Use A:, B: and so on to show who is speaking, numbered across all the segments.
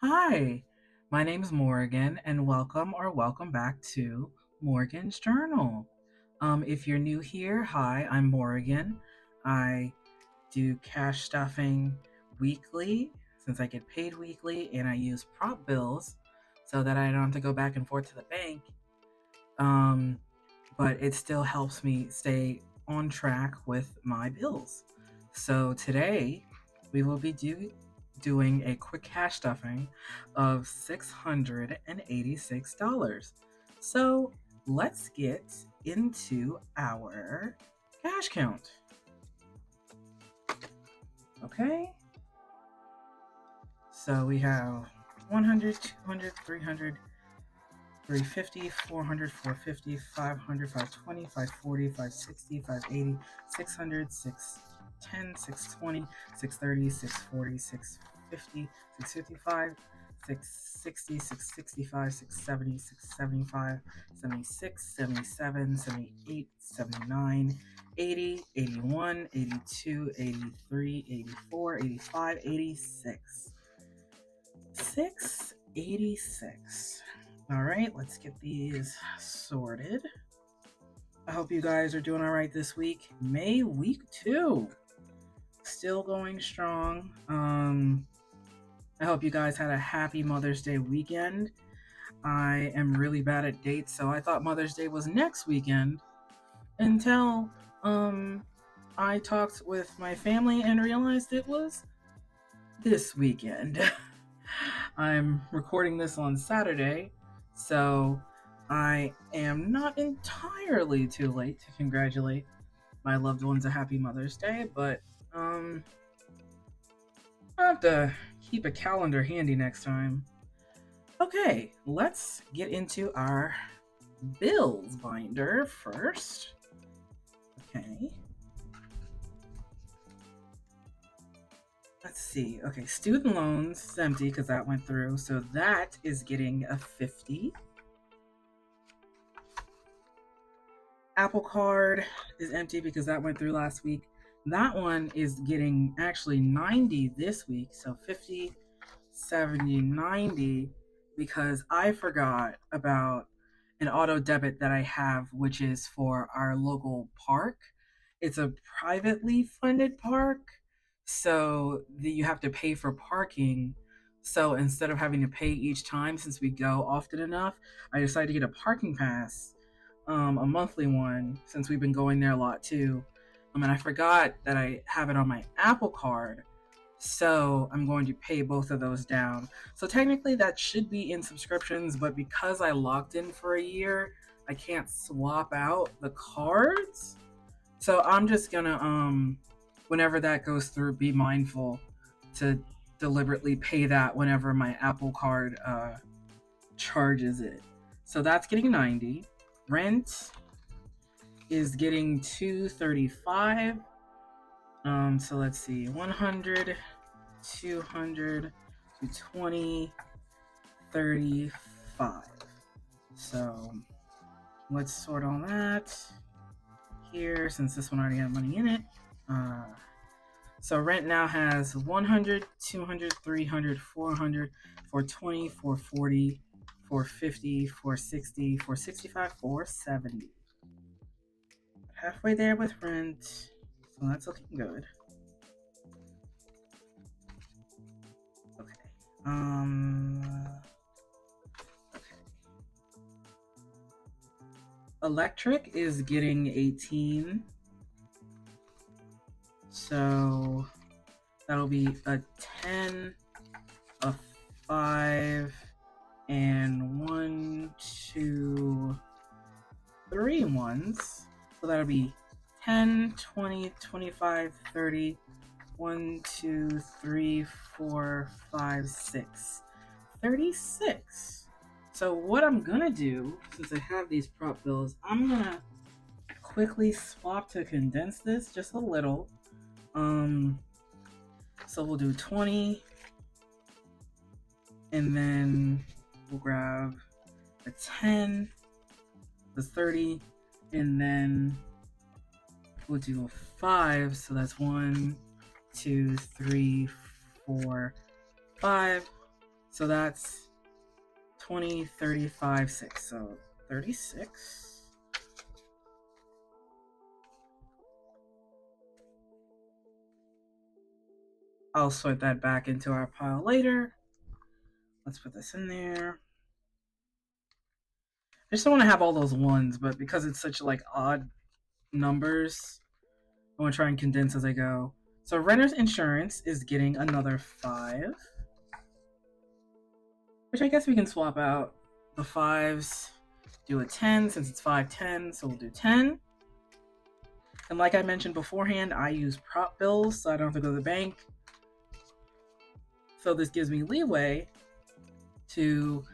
A: Hi, my name is Morrigan, and welcome back to Morgan's Journal. If you're new here, hi, I'm Morrigan. I do cash stuffing weekly since I get paid weekly, and I use prop bills so that I don't have to go back and forth to the bank. Um, but it still helps me stay on track with my bills. So today we will be doing a quick cash stuffing of $686. So let's get into our cash count. Okay, so we have 100, 200, 300, 350, 400, 450, 500, 520, 540, 560, 580, 600, 610, 620, 630, 640, 650, 655, 660, 665, 670, 675, 76, 77, 78, 79, 80, 81, 82, 83, 84, 85, 86. 686. All right, let's get these sorted. I hope you guys are doing all right this week. May week 2. Still going strong. I hope you guys had a happy Mother's Day weekend. I am really bad at dates, so I thought Mother's Day was next weekend until I talked with my family and realized it was this weekend. I'm recording this on Saturday, so I am not entirely too late to congratulate my loved ones a happy Mother's Day, but I'll have to keep a calendar handy next time. Okay, let's get into our bills binder first. Okay. Let's see. Okay, student loans is empty because that went through, so that is getting a 50. Apple Card is empty because that went through last week. That one is getting actually 90 this week, so 50, 70, 90, because I forgot about an auto debit that I have, which is for our local park. It's a privately funded park, so you have to pay for parking. So instead of having to pay each time, since we go often enough, I decided to get a parking pass, a monthly one, since we've been going there a lot too. And I forgot that I have it on my Apple Card, so I'm going to pay both of those down. So technically that should be in subscriptions, but because I locked in for a year, I can't swap out the cards. So I'm just gonna whenever that goes through, be mindful to deliberately pay that whenever my Apple Card charges it. So that's getting 90. Rent is getting 235. So let's see, 100, 200, 220, 35. So let's sort all that here since this one already had money in it. So rent now has 100, 200, 300, 400, 420, 440, 450, 460, 465, 470. Halfway there with rent, so that's looking good. Okay. Okay. Electric is getting 18. So that'll be a 10, a 5, and 1, 2, 3 ones. So that'll be 10, 20, 25, 30, 1, 2, 3, 4, 5, 6. 36. So what I'm gonna do, since I have these prop bills, I'm gonna quickly swap to condense this just a little. So we'll do 20, and then we'll grab a 10, the 30, and then we'll do a 5. So that's 1, 2, 3, 4, 5, So that's 20, 35, 6. So 36. I'll sort that back into our pile later. Let's put this in there. I just don't want to have all those ones, but because it's such like odd numbers, I want to try and condense as I go. So renter's insurance is getting another 5, which I guess we can swap out the 5s, do a 10 since it's 5, 10, so we'll do 10. And like I mentioned beforehand, I use prop bills, so I don't have to go to the bank. So this gives me leeway to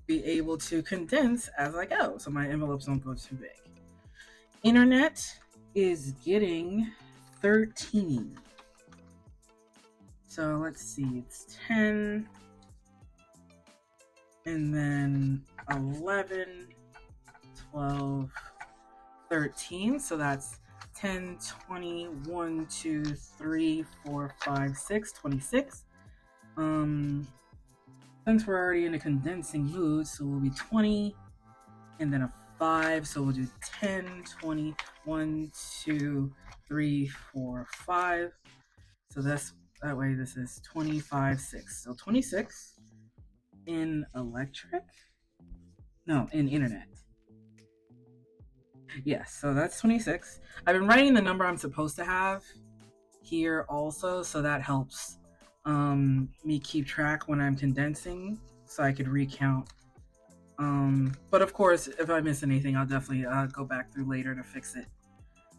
A: be able to condense as I go, so my envelopes don't go too big. Internet is getting 13. So let's see, it's 10, and then 11, 12, 13. So that's 10, 20, 1, 2, 3, 4, 5, 6, 26. Since we're already in a condensing mood, so we'll be 20, and then a 5, so we'll do 10, 20, 1, 2, 3, 4, 5. So that way this is 25, 6. So 26 in electric? No, in internet. Yes, so that's 26. I've been writing the number I'm supposed to have here also, so that helps me keep track when I'm condensing, so I could recount. But of course, if I miss anything, I'll definitely go back through later to fix it.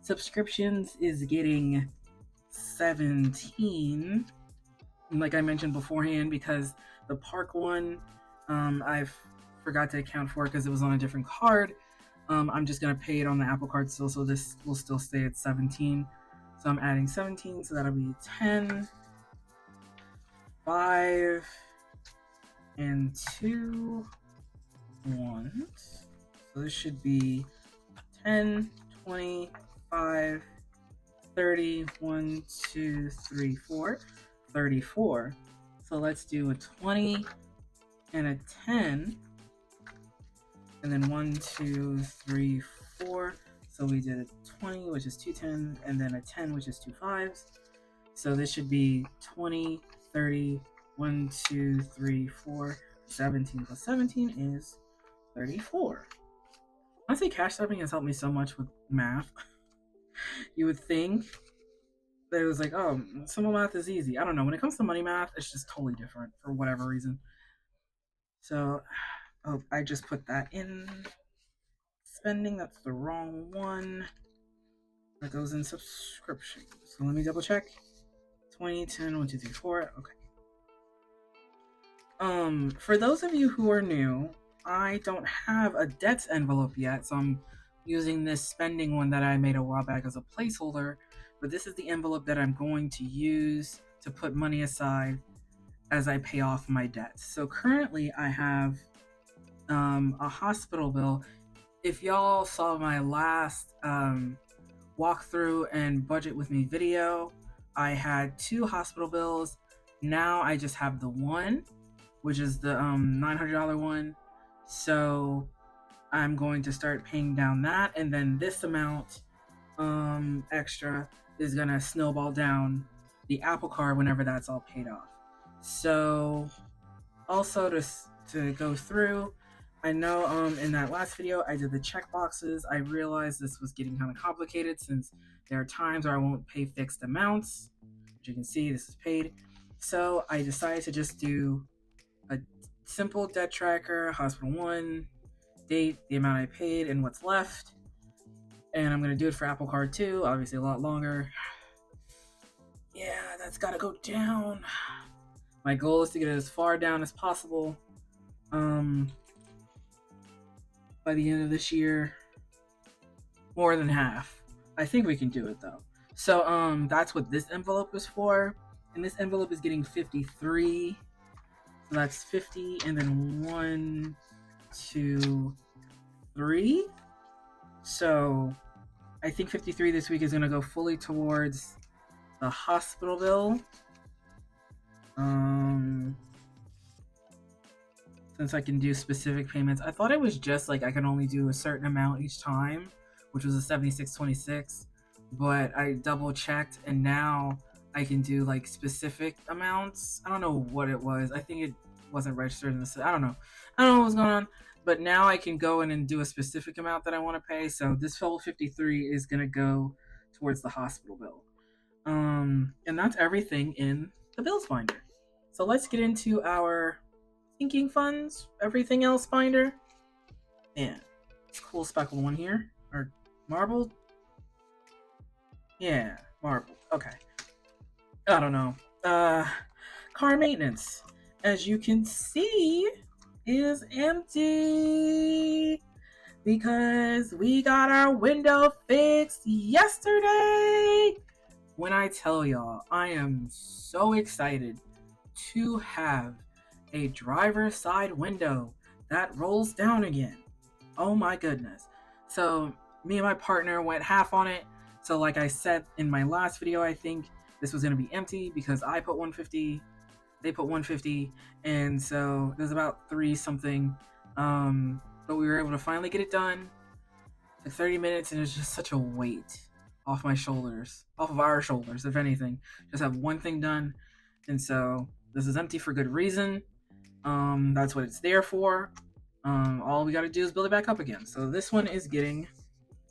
A: Subscriptions is getting 17. And like I mentioned beforehand, because the park one, I forgot to account for because it was on a different card. I'm just going to pay it on the Apple Card still, so this will still stay at 17. So I'm adding 17, so that'll be 10, 5, and 2 ones. So this should be 10, 20, 5, 30, 1, 2, 3, 4, 34. So let's do a 20 and a 10. And then 1, 2, 3, 4. So we did a 20, which is 2 10s, and then a 10, which is 2 5s. So this should be 20, 30, 1, 2, 3, 4, 17 plus 17 is 34. Honestly, cash stuffing has helped me so much with math. You would think that it was like, oh, simple math is easy. I don't know. When it comes to money math, it's just totally different for whatever reason. So, oh, I just put that in spending. That's the wrong one. That goes in subscription. So let me double check. 20, 10, 1, 2, 3, 4. Okay. For those of you who are new, I don't have a debts envelope yet, so I'm using this spending one that I made a while back as a placeholder, but this is the envelope that I'm going to use to put money aside as I pay off my debts. So currently I have a hospital bill. If y'all saw my last walkthrough and budget with me video, I had 2 hospital bills. Now I just have the one, which is the $900 one. So I'm going to start paying down that, and then this amount extra is gonna snowball down the Apple Card whenever that's all paid off. So also to go through, I know in that last video I did the check boxes. I realized this was getting kind of complicated since there are times where I won't pay fixed amounts. As you can see, this is paid. So I decided to just do a simple debt tracker, hospital one, date, the amount I paid, and what's left. And I'm going to do it for Apple Card too, obviously a lot longer. Yeah, that's got to go down. My goal is to get it as far down as possible by the end of this year. More than half. I think we can do it though. So that's what this envelope is for. And this envelope is getting 53. So that's 50, and then 1, 2, 3. So I think 53 this week is going to go fully towards the hospital bill. since I can do specific payments. I thought it was just like I can only do a certain amount each time, which was a 76.26, but I double checked and now I can do like specific amounts. I don't know what it was. I think it wasn't registered in the. I don't know. I don't know what's going on. But now I can go in and do a specific amount that I want to pay. So this $12.53 is gonna go towards the hospital bill. And that's everything in the bills binder. So let's get into our thinking funds, everything else binder. Yeah, it's cool speckled one here. Or marbled? Yeah, marbled. Okay. I don't know. Car maintenance, as you can see, is empty because we got our window fixed yesterday. When I tell y'all, I am so excited to have a driver's side window that rolls down again. Oh my goodness. So me and my partner went half on it. So like I said in my last video, I think this was going to be empty because I put 150, they put 150, and so it was about 3 something. But we were able to finally get it done. It took 30 minutes, and it was just such a weight off my shoulders, off of our shoulders, if anything. Just have one thing done. And so this is empty for good reason. That's what it's there for. All we got to do is build it back up again. So this one is getting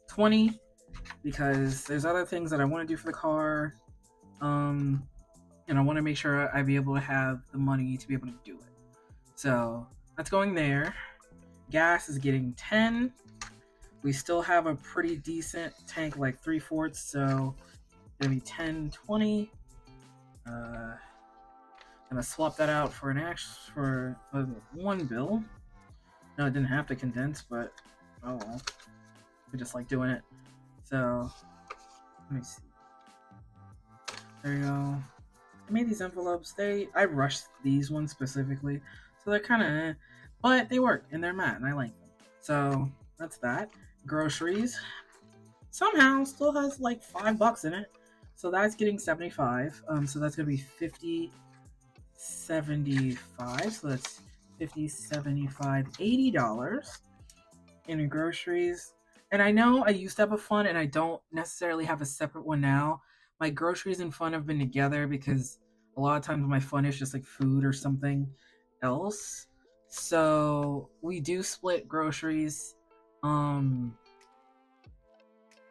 A: 20 because there's other things that I want to do for the car. And I want to make sure I be able to have the money to be able to do it. So that's going there. Gas is getting 10. We still have a pretty decent tank, like 3/4, so gonna be 10, 20. Gonna swap that out for one bill. No, it didn't have to condense, but oh well. We just like doing it. So let me see. There you go. I made these envelopes. I rushed these ones specifically, so they're kind of, but they work and they're matte and I like them. So that's that. Groceries somehow still has like $5 in it, so that's getting 75. So that's gonna be 50, 75. So that's 50, 75, $80 in groceries. And I know I used to have a fund, and I don't necessarily have a separate one now. My groceries and fun have been together because a lot of times my fun is just like food or something else. So we do split groceries.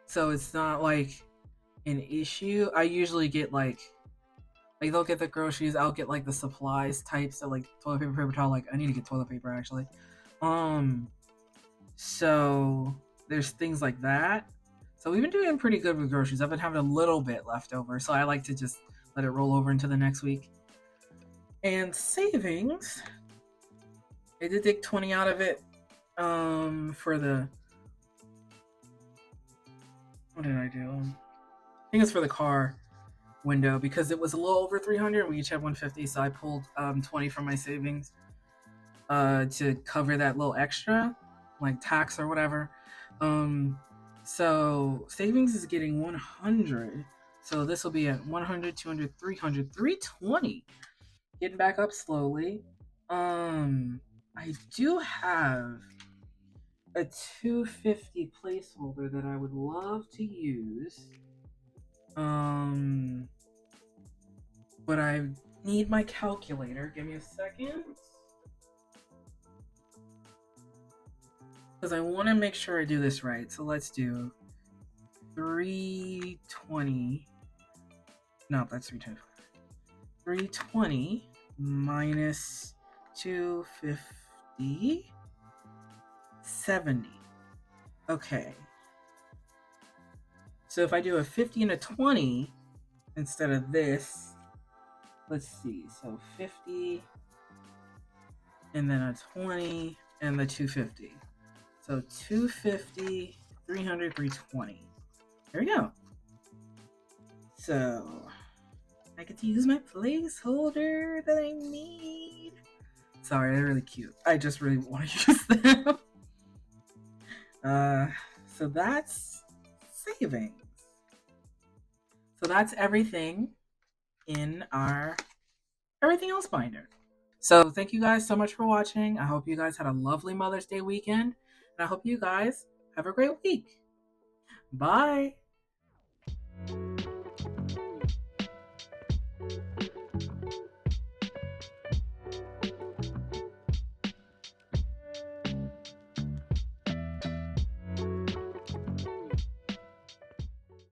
A: So it's not like an issue. I usually get like they'll get the groceries, I'll get like the supplies types, so like toilet paper towel. Like I need to get toilet paper actually. So there's things like that. So we've been doing pretty good with groceries. I've been having a little bit left over, so I like to just let it roll over into the next week. And savings, I did take 20 out of it for the, what did I do? I think it's for the car window because it was a little over 300. We each had 150, so I pulled 20 from my savings to cover that little extra, like tax or whatever. So savings is getting 100. So this will be at 100, 200, 300, 320. Getting back up slowly. I do have a 250 placeholder that I would love to use. But I need my calculator. Give me a second. Because I want to make sure I do this right. So let's do 320. No, that's 320. 320 minus 250. 70. Okay. So if I do a 50 and a 20 instead of this, let's see. So 50 and then a 20 and the 250. So 250, 300, 320. There we go. So I get to use my placeholder that I need. Sorry, they're really cute. I just really want to use them. So that's savings. So that's everything in our everything else binder. So thank you guys so much for watching. I hope you guys had a lovely Mother's Day weekend. And I hope you guys have a great week. Bye.